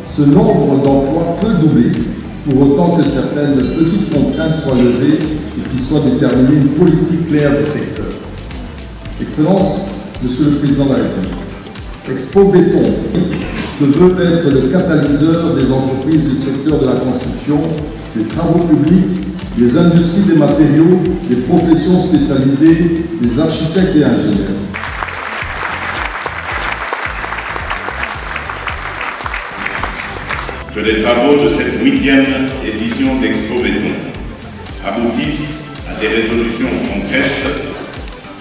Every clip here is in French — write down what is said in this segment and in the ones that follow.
ce nombre d'emplois peut doubler, pour autant que certaines petites contraintes soient levées et qu'il soit déterminé une politique claire du secteur. Excellence, Monsieur le Président de la République, Expo Béton se veut être le catalyseur des entreprises du secteur de la construction, des travaux publics, des industries des matériaux, des professions spécialisées, des architectes et ingénieurs. Que les travaux de cette 8e édition d'Expo Béton aboutissent à des résolutions concrètes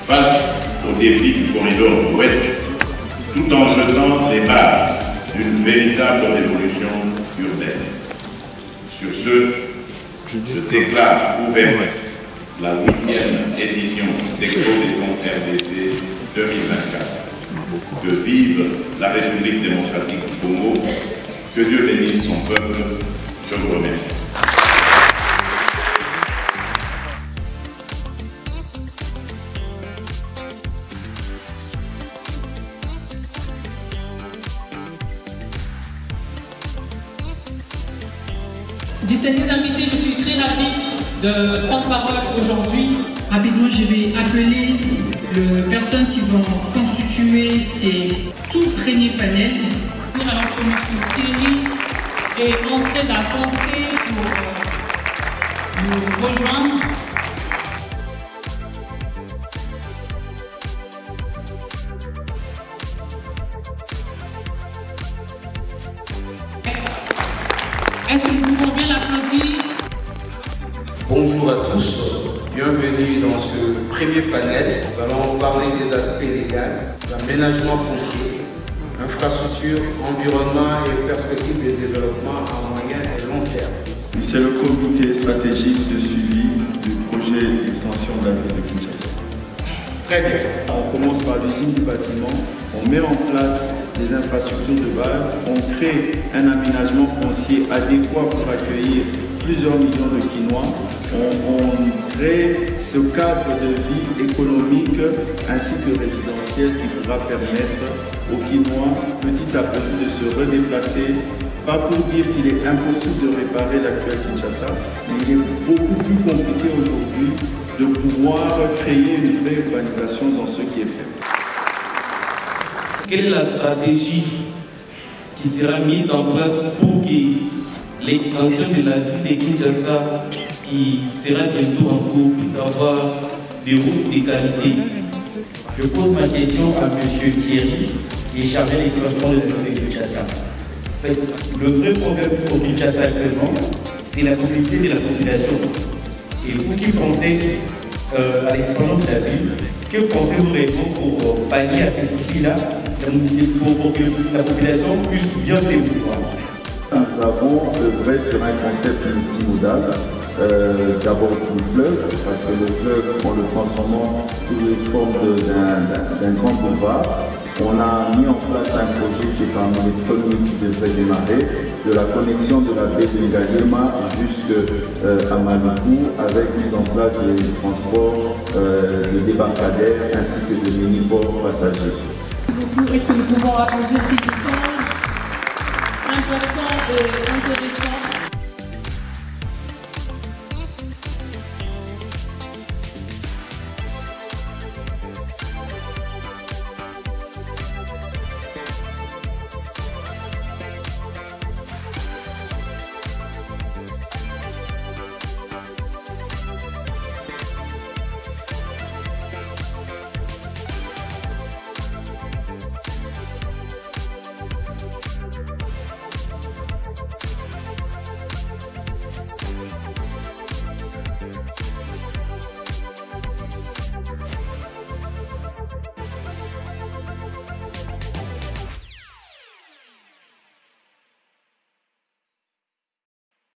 face aux défis du corridor ouest, tout en jetant les bases d'une véritable révolution urbaine. Sur ce, je déclare ouverte la 8e édition d'Expo Béton RDC 2024. Que vive la République démocratique du Congo, que Dieu bénisse son peuple, je vous remercie. Distingués invités, je suis très ravie de prendre parole aujourd'hui. Rapidement, je vais appeler les personnes qui vont constituer ces tout premiers panels. Alors que M. Thierry est en train d'avancer pour nous rejoindre. Est-ce que nous pouvons bien l'applaudir? Bonjour à tous, bienvenue dans ce premier panel. Nous allons parler des aspects légaux, l'aménagement foncier, infrastructure, environnement et perspectives de développement à moyen et long terme. C'est le comité stratégique de suivi du projet d'extension de la ville de Kinshasa. Très bien. On commence par l'usine du bâtiment, on met en place des infrastructures de base, on crée un aménagement foncier adéquat pour accueillir plusieurs millions de Quinois, on crée ce cadre de vie économique ainsi que résidentiel qui pourra permettre aux Quinois petit à petit de se redéplacer. Pas pour dire qu'il est impossible de réparer l'actuel Kinshasa, mais il est beaucoup plus compliqué aujourd'hui de pouvoir créer une vraie urbanisation dans ce qui est fait. Quelle est la stratégie qui sera mise en place pour que l'extension de la ville de Kinshasa, qui sera bientôt en cours, puisse avoir des routes de qualité? Je pose ma question à M. Thierry, qui est chargé des transports de la ville de Kinshasa. En fait, le vrai problème pour Kinshasa actuellement, c'est la mobilité de la population. Et vous qui pensez à l'expansion de la ville, que pensez-vous répondre pour pallier à ces soucis-là, pour que la population puisse bien s'évoluer? Nous avons œuvré sur un concept multimodal, d'abord pour le fleuve, parce que le fleuve, en le transformant sous les formes d'un grand boulevard, on a mis en place un projet qui est parmi les premiers qui devrait démarrer, de la connexion de la baie de Ngaliema jusqu'à Maluku, avec mise en place des transports de débarcadères ainsi que de mini-ports passagers. Est-ce que nous pouvons applaudir ces échanges importants et intéressants?